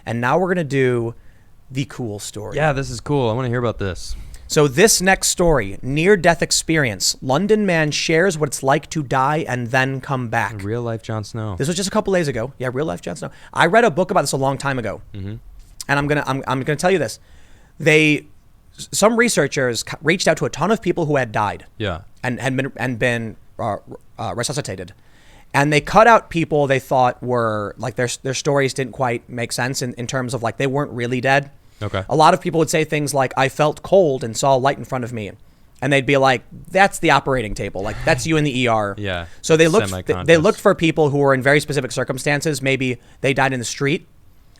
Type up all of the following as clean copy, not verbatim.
And now we're going to do the cool story. Yeah, this is cool. I want to hear about this. So this next story, near-death experience. London man shares what it's like to die and then come back. Real life Jon Snow. This was just a couple days ago. Yeah, real life Jon Snow. I read a book about this a long time ago, and I'm gonna tell you this. Some researchers reached out to a ton of people who had died. Yeah. And been resuscitated, and they cut out people they thought were like their stories didn't quite make sense in terms of like they weren't really dead. Okay. A lot of people would say things like, I felt cold and saw a light in front of me. And they'd be like, that's the operating table. Like, that's you in the ER. Yeah. So they looked for people who were in very specific circumstances. Maybe they died in the street,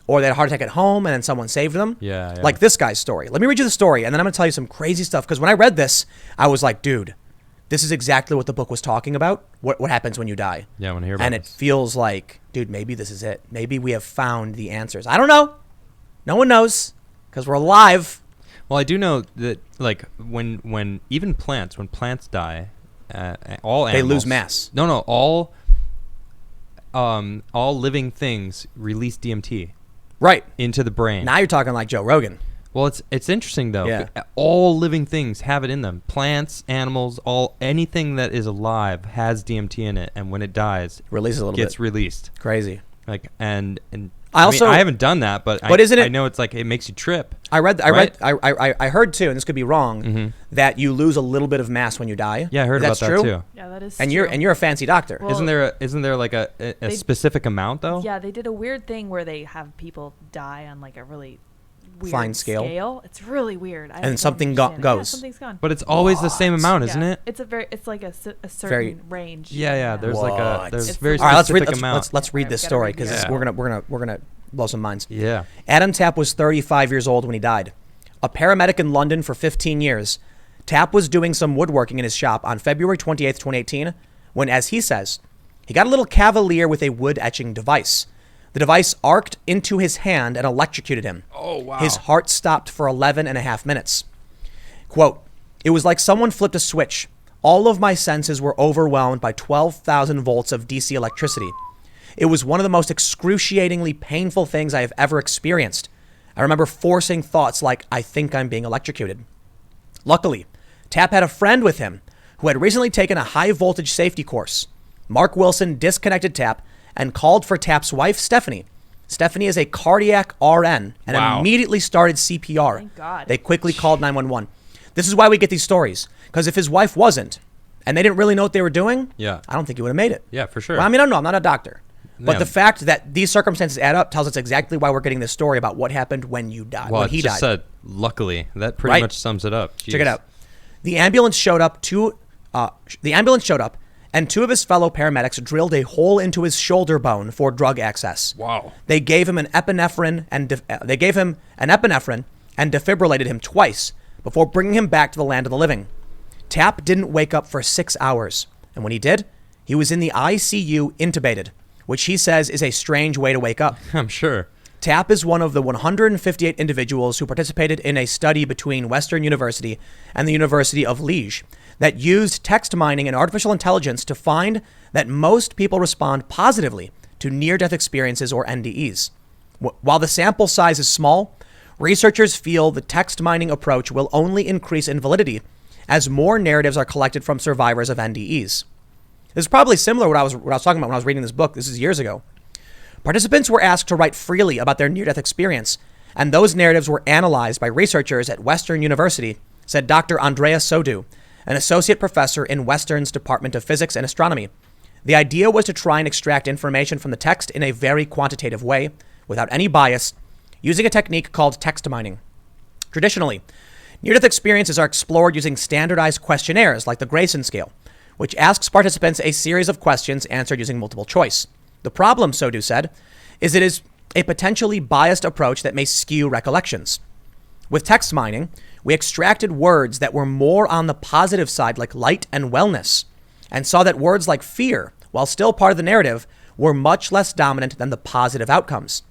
or they had a heart attack at home and then someone saved them. Yeah. Like this guy's story. Let me read you the story, and then I'm going to tell you some crazy stuff. Because when I read this, I was like, dude, this is exactly what the book was talking about. What happens when you die. Yeah, I want to hear about this. And it feels like, dude, maybe this is it. Maybe we have found the answers. I don't know. No one knows. Because we're alive. Well, I do know that, like, when even plants, when plants die, all animals... They lose mass. No, all living things release DMT. Right. Into the brain. Now you're talking like Joe Rogan. Well, it's interesting, though. Yeah. All living things have it in them. Plants, animals, anything that is alive has DMT in it, and when it dies... Releases a little gets bit. released. Crazy. Like, and I haven't done that, but I know it's like it makes you trip. I heard too, and this could be wrong, that you lose a little bit of mass when you die. Yeah, I heard about that too. Yeah, that is. And true. you're a fancy doctor. Well, isn't there like a specific amount though? Yeah, they did a weird thing where they have people die on like a really weird fine scale. It's really weird. And something goes. Yeah, something's gone. But it's always the same amount, isn't it? It's like a certain range. Yeah. There's It's very all right, specific amount. Let's read this story because we're gonna blow some minds. Yeah. Adam Tapp was 35 years old when he died. A paramedic in London for 15 years, Tapp was doing some woodworking in his shop on February 28th, 2018, when, as he says, he got a little cavalier with a wood etching device. The device arced into his hand and electrocuted him. Oh, wow. His heart stopped for 11 and a half minutes. Quote, "It was like someone flipped a switch. All of my senses were overwhelmed by 12,000 volts of DC electricity. It was one of the most excruciatingly painful things I have ever experienced. I remember forcing thoughts like, I think I'm being electrocuted." Luckily, Tapp had a friend with him who had recently taken a high voltage safety course. Mark Wilson disconnected Tapp and called for Tapp's wife, Stephanie. Stephanie is a cardiac RN and immediately started CPR. Thank God. They quickly called 911. This is why we get these stories, because if his wife wasn't, and they didn't really know what they were doing, I don't think he would have made it. Yeah, for sure. Well, I mean, I don't know. I'm not a doctor. But the fact that these circumstances add up tells us exactly why we're getting this story about what happened when you died. Well, when he just died. said, luckily. That pretty much sums it up. Jeez. Check it out. The ambulance showed up. And two of his fellow paramedics drilled a hole into his shoulder bone for drug access. Wow. They gave him an epinephrine and defibrillated him twice before bringing him back to the land of the living. Tapp didn't wake up for 6 hours, and when he did, he was in the ICU intubated, which he says is a strange way to wake up. I'm sure. Tapp is one of the 158 individuals who participated in a study between Western University and the University of Liège that used text mining and artificial intelligence to find that most people respond positively to near-death experiences or NDEs. While the sample size is small, researchers feel the text mining approach will only increase in validity as more narratives are collected from survivors of NDEs. This is probably similar to what I was talking about when I was reading this book. This is years ago. Participants were asked to write freely about their near-death experience, and those narratives were analyzed by researchers at Western University, said Dr. Andrea Sodhu, an associate professor in Western's Department of Physics and Astronomy. The idea was to try and extract information from the text in a very quantitative way, without any bias, using a technique called text mining. Traditionally, near-death experiences are explored using standardized questionnaires like the Grayson scale, which asks participants a series of questions answered using multiple choice. The problem, Sodhu said, is it is a potentially biased approach that may skew recollections. With text mining, we extracted words that were more on the positive side, like light and wellness, and saw that words like fear, while still part of the narrative, were much less dominant than the positive outcomes.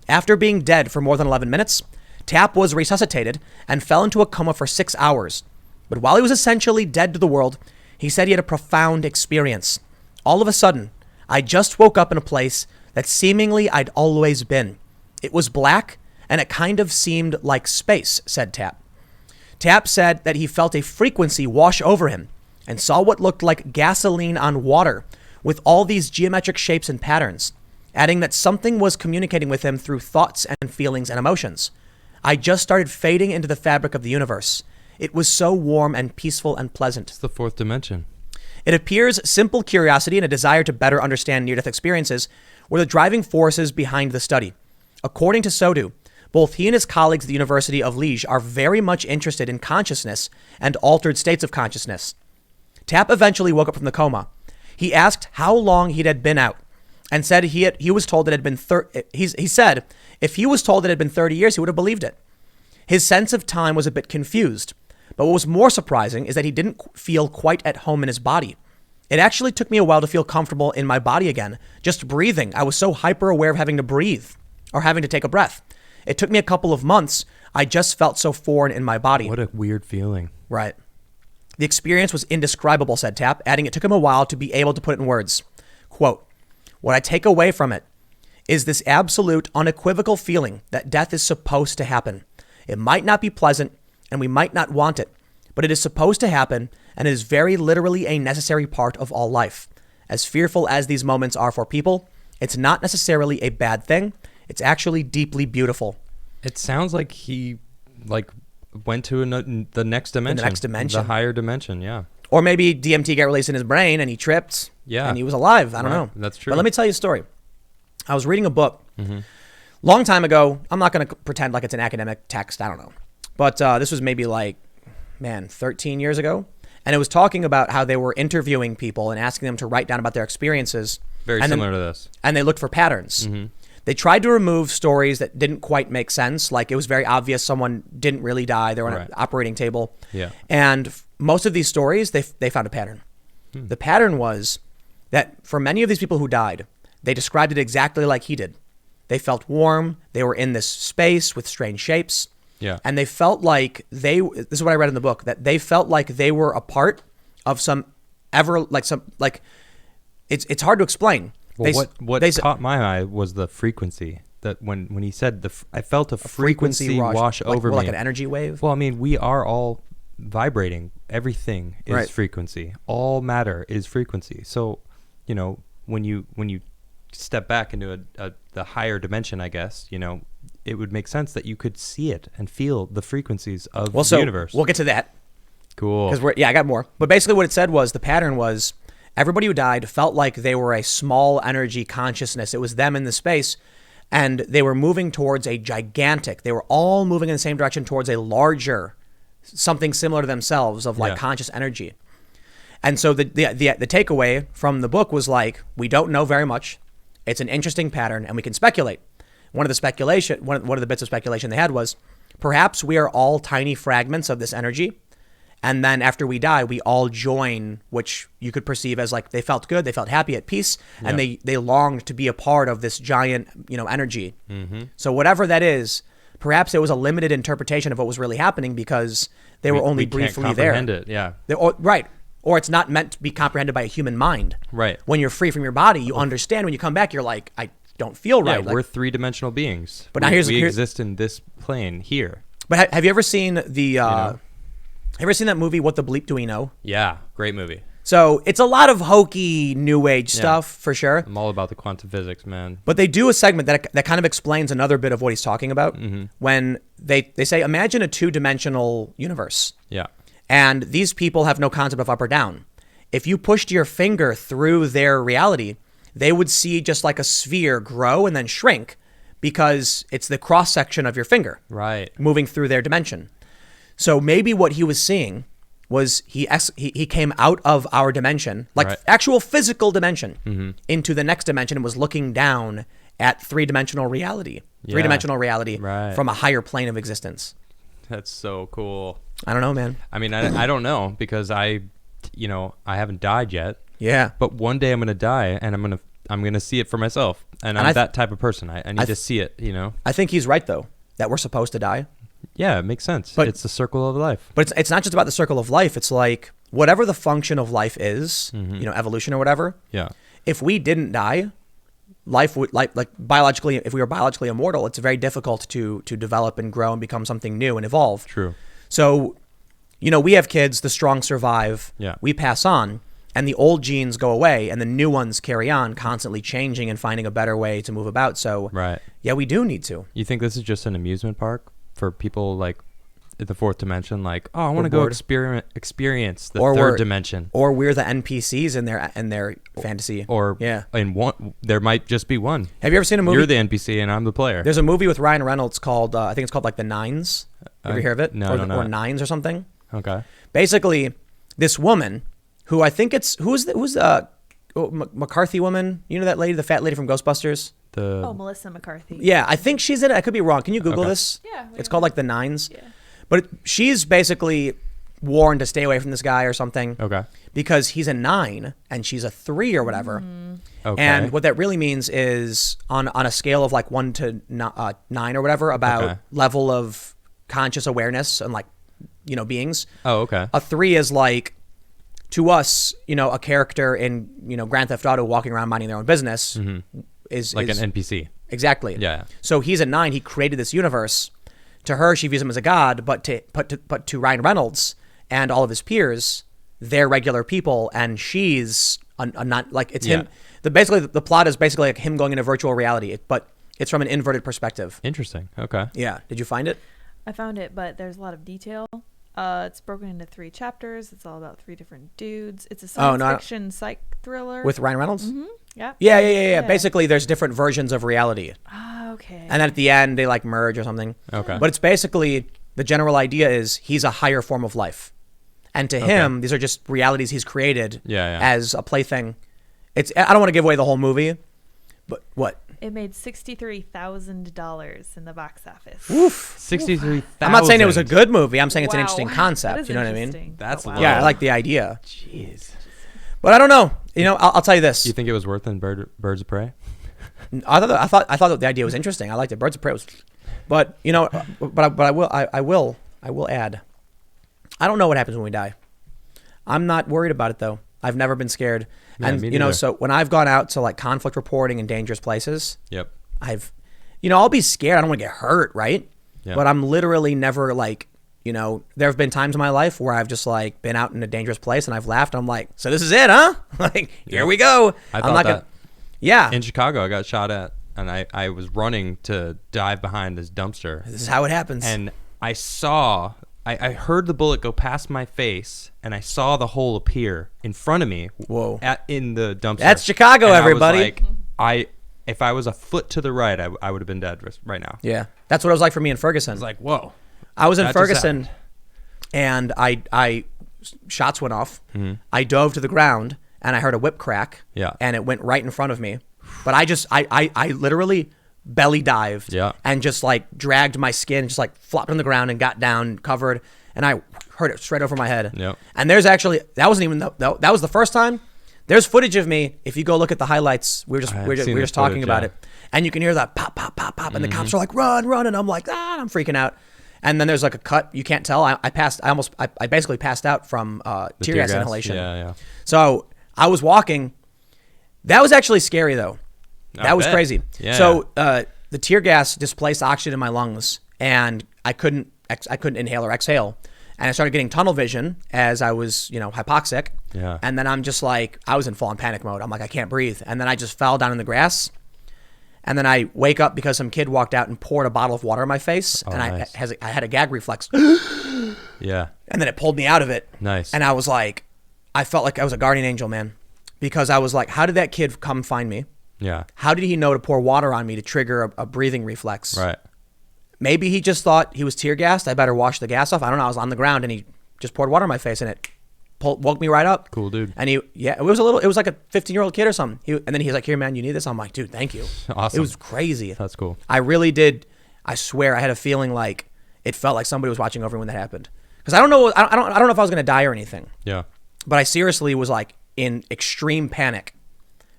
After being dead for more than 11 minutes, Tapp was resuscitated and fell into a coma for 6 hours. But while he was essentially dead to the world, he said he had a profound experience. All of a sudden, I just woke up in a place that seemingly I'd always been. It was black, and it kind of seemed like space, said Tap. Tap said that he felt a frequency wash over him and saw what looked like gasoline on water with all these geometric shapes and patterns, adding that something was communicating with him through thoughts and feelings and emotions. I just started fading into the fabric of the universe. It was so warm and peaceful and pleasant. It's the fourth dimension. It appears simple curiosity and a desire to better understand near-death experiences were the driving forces behind the study. According to Sodu, both he and his colleagues at the University of Liège are very much interested in consciousness and altered states of consciousness. Tap eventually woke up from the coma. He asked how long he had been out and said he was told it had been he said if he was told it had been 30 years, he would have believed it. His sense of time was a bit confused, but what was more surprising is that he didn't feel quite at home in his body. It actually took me a while to feel comfortable in my body again, just breathing. I was so hyper aware of having to breathe or having to take a breath. It took me a couple of months. I just felt so foreign in my body. What a weird feeling. Right. The experience was indescribable, said Tap, adding it took him a while to be able to put it in words. Quote, what I take away from it is this absolute, unequivocal feeling that death is supposed to happen. It might not be pleasant, and we might not want it, but it is supposed to happen, and it is very literally a necessary part of all life. As fearful as these moments are for people, it's not necessarily a bad thing. It's actually deeply beautiful. It sounds like he went to the next dimension. The next dimension. The higher dimension, yeah. Or maybe DMT got released in his brain and he tripped. Yeah. And he was alive. I don't know. That's true. But let me tell you a story. I was reading a book long time ago. I'm not going to pretend like it's an academic text. I don't know. But this was maybe 13 years ago. And it was talking about how they were interviewing people and asking them to write down about their experiences. Very similar to this. And they looked for patterns. They tried to remove stories that didn't quite make sense. Like it was very obvious someone didn't really die. They were on an operating table. Yeah. And most of these stories, they found a pattern. The pattern was that for many of these people who died, they described it exactly like he did. They felt warm. They were in this space with strange shapes. Yeah. And they felt like this is what I read in the book, that they felt like they were a part of it's hard to explain. Well, what caught my eye was the frequency. That when he said I felt a frequency wash over me, like an energy wave. Well, I mean, we are all vibrating. Everything is Right. frequency. All matter is frequency. So, when you step back into the higher dimension, I guess, it would make sense that you could see it and feel the frequencies of the universe. We'll get to that. Cool. Because I got more. But basically what it said was the pattern was everybody who died felt like they were a small energy consciousness. It was them in the space, and they were moving towards a gigantic. They were all moving in the same direction towards a larger, something similar to themselves of conscious energy. And so the takeaway from the book was we don't know very much. It's an interesting pattern, and we can speculate. One of the bits of speculation they had was perhaps we are all tiny fragments of this energy. And then after we die, we all join, which you could perceive as they felt good, they felt happy, at peace, and they longed to be a part of this giant, energy. So whatever that is, perhaps it was a limited interpretation of what was really happening because they were only briefly can't there. comprehend it, yeah. Right. Or it's not meant to be comprehended by a human mind. Right. When you're free from your body, you understand. When you come back, you're like, I don't feel right. Yeah, we're three-dimensional beings. But now we exist in this plane here. But have you ever seen ever seen that movie, What the Bleep Do We Know? Yeah, great movie. So it's a lot of hokey new age stuff for sure. I'm all about the quantum physics, man. But they do a segment that kind of explains another bit of what he's talking about. When they say, imagine a two-dimensional universe. Yeah. And these people have no concept of up or down. If you pushed your finger through their reality, they would see just like a sphere grow and then shrink because it's the cross-section of your finger. Right. Moving through their dimension. So maybe what he was seeing was he came out of our dimension, actual physical dimension, into the next dimension and was looking down at three-dimensional reality. Right. From a higher plane of existence. That's so cool. I don't know, man. I mean, I don't know because I haven't died yet. Yeah. But one day I'm gonna die, and I'm gonna see it for myself. And I'm that type of person. I need to see it. I think he's right though that we're supposed to die. Yeah, it makes sense. But it's the circle of life. But it's not just about the circle of life. It's like whatever the function of life is, evolution or whatever. Yeah. If we didn't die, life would like biologically, if we were biologically immortal, it's very difficult to develop and grow and become something new and evolve. True. So, we have kids, the strong survive, Yeah. we pass on, and the old genes go away and the new ones carry on, constantly changing and finding a better way to move about. So Right. yeah, we do need to. You think this is just an amusement park for people like in the fourth dimension? Like, oh, I want to go bored. experience the Or third we're- dimension. Or we're the NPCs in their fantasy. Or yeah. in one, there might just be one. Have you ever seen a movie? You're the NPC and I'm the player. There's a movie with Ryan Reynolds called, I think it's called like The Nines. Ever hear of it? No, or, I don't know. Or Nines or something. Okay. Basically, this woman who I think it's who's McCarthy woman? You know that lady, the fat lady from Ghostbusters? The Melissa McCarthy. Yeah, I think she's in it. I could be wrong. Can you Google Okay. this? Yeah. It's called like The Nines. Yeah. But she's basically warned to stay away from this guy or something Okay. because he's a 9 and she's a 3 or whatever. Okay. And what that really means is on a scale of like 1 to 9 or whatever about Okay. level of conscious awareness and like, beings. Oh, okay. A 3 is like, to us, a character in, Grand Theft Auto walking around minding their own business is Like is, an NPC. Exactly. Yeah. So he's a 9. He created this universe. To her, she views him as a god, but to Ryan Reynolds and all of his peers, they're regular people, and she's a not like it's him. The plot is basically like him going into virtual reality, but it's from an inverted perspective. Interesting. Okay. Yeah. Did you find it? I found it, but there's a lot of detail. It's broken into 3 chapters. It's all about 3 different dudes. It's a science fiction psych thriller. With Ryan Reynolds? Mm-hmm. Yeah. Yeah. Basically, there's different versions of reality. Ah, okay. And then at the end, they like merge or something. Okay. But it's basically, the general idea is he's a higher form of life. And to him, these are just realities he's created as a plaything. I don't want to give away the whole movie, but what? It made $63,000 in the box office. Oof. 63,000. I'm not saying it was a good movie. I'm saying it's an Wow. interesting That concept. is You know what I mean? interesting. That's wow. low. Yeah, I like the idea. Jeez. But I don't know. I'll tell you this. You think it was worth than Birds of Prey? I thought that the idea was interesting. I liked it. Birds of Prey was, but I will add, I don't know what happens when we die. I'm not worried about it though. I've never been scared. Yeah, And me neither. so when I've gone out to like conflict reporting in dangerous places, Yep. I'll be scared. I don't want to get hurt, right? Yeah. But I'm literally never like, there have been times in my life where I've just like been out in a dangerous place and I've laughed. I'm like, so this is it, huh? Like, here we go. I I'm thought not that yeah. in Chicago, I got shot at, and I was running to dive behind this dumpster, This is how it happens. and I saw, I heard the bullet go past my face, and I saw the hole appear in front of me. Whoa. In the dumpster. That's Chicago, And everybody. I was like, if I was a foot to the right, I would have been dead right now. Yeah, that's what it was like for me in Ferguson. I was like, whoa. I was in that just Ferguson, and I shots went off. I dove to the ground, and I heard a whip crack. Yeah. And it went right in front of me. But I literally belly dived. Yeah. And just like dragged my skin, just like flopped on the ground and got down, covered, and I heard it straight over my head. Yep. And there's actually that was the first time. There's footage of me. If you go look at the highlights, we were just talking about it, and you can hear that pop, pop, pop, pop, and the cops are like, run, run, and I'm like, I'm freaking out. And then there's like a cut. You can't tell. I basically passed out from tear gas inhalation. Yeah. So I was walking. That was actually scary though. That was crazy. Yeah. So the tear gas displaced oxygen in my lungs, and I couldn't inhale or exhale. And I started getting tunnel vision as I was, hypoxic. Yeah. And then I'm just like, I was in full on panic mode. I'm like, I can't breathe. And then I just fell down in the grass. And then I wake up because some kid walked out and poured a bottle of water in my face. Oh, And nice. I had a gag reflex. Yeah. And then it pulled me out of it. Nice. And I was like, I felt like I was a guardian angel, man. Because I was like, how did that kid come find me? Yeah. How did he know to pour water on me to trigger a breathing reflex? Right. Maybe he just thought he was tear gassed. I better wash the gas off. I don't know. I was on the ground and he just poured water on my face and it woke me right up. Cool dude. And it was like a 15-year-old kid or something. And then he's like, here, man, you need this? I'm like, dude, thank you. Awesome. It was crazy. That's cool. I really did. I swear I had a feeling like it felt like somebody was watching over me when that happened. Because I don't know if I was going to die or anything. Yeah. But I seriously was like in extreme panic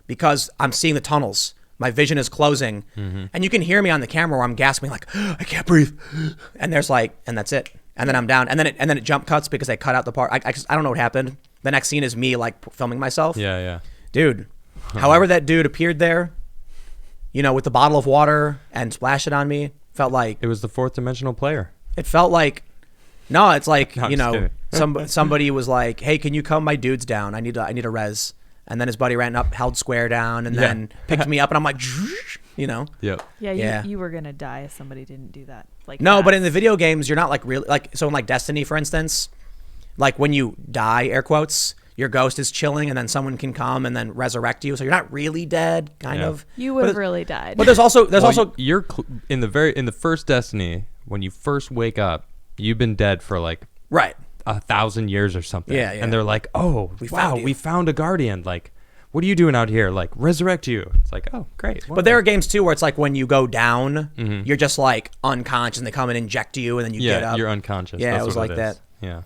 because I'm seeing the tunnels. My vision is closing, and you can hear me on the camera where I'm gasping like, I can't breathe. And there's like, and that's it. And then I'm down. And then it jump cuts because they cut out the part. I don't know what happened. The next scene is me like filming myself. Yeah. Dude, however that dude appeared there, with the bottle of water and splash it on me. Felt like it was the fourth dimensional player. It felt like, no, it's like, No, somebody was like, hey, can you calm my dudes down? I need a res. And then his buddy ran up, held square down, and then picked me up, and I'm like, Yep. Yeah, you were going to die if somebody didn't do that. No, but in the video games, you're not like really, like, so in like Destiny, for instance, like when you die, air quotes, your ghost is chilling, and then someone can come and then resurrect you. So you're not really dead, kind of. You would have really died. But there's also you're in the first Destiny, when you first wake up, you've been dead for like 1,000 years or something. Yeah. And they're like, oh, we found a guardian. Like, what are you doing out here? Like, resurrect you. It's like, oh, great. But there are games too where it's like when you go down, you're just like unconscious, and they come and inject you, and then you get up. You're unconscious. Yeah, That's it was what like that. Yeah.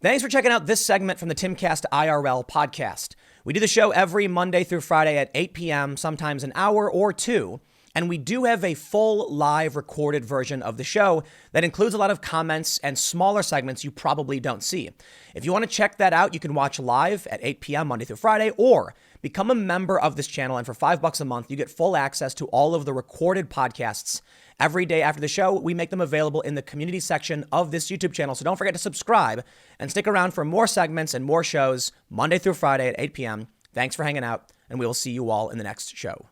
Thanks for checking out this segment from the Timcast IRL podcast. We do the show every Monday through Friday at 8 p.m., sometimes an hour or two. And we do have a full live recorded version of the show that includes a lot of comments and smaller segments you probably don't see. If you want to check that out, you can watch live at 8 p.m. Monday through Friday, or become a member of this channel. And for $5 a month, you get full access to all of the recorded podcasts. Every day after the show, we make them available in the community section of this YouTube channel. So don't forget to subscribe and stick around for more segments and more shows Monday through Friday at 8 p.m. Thanks for hanging out, and we will see you all in the next show.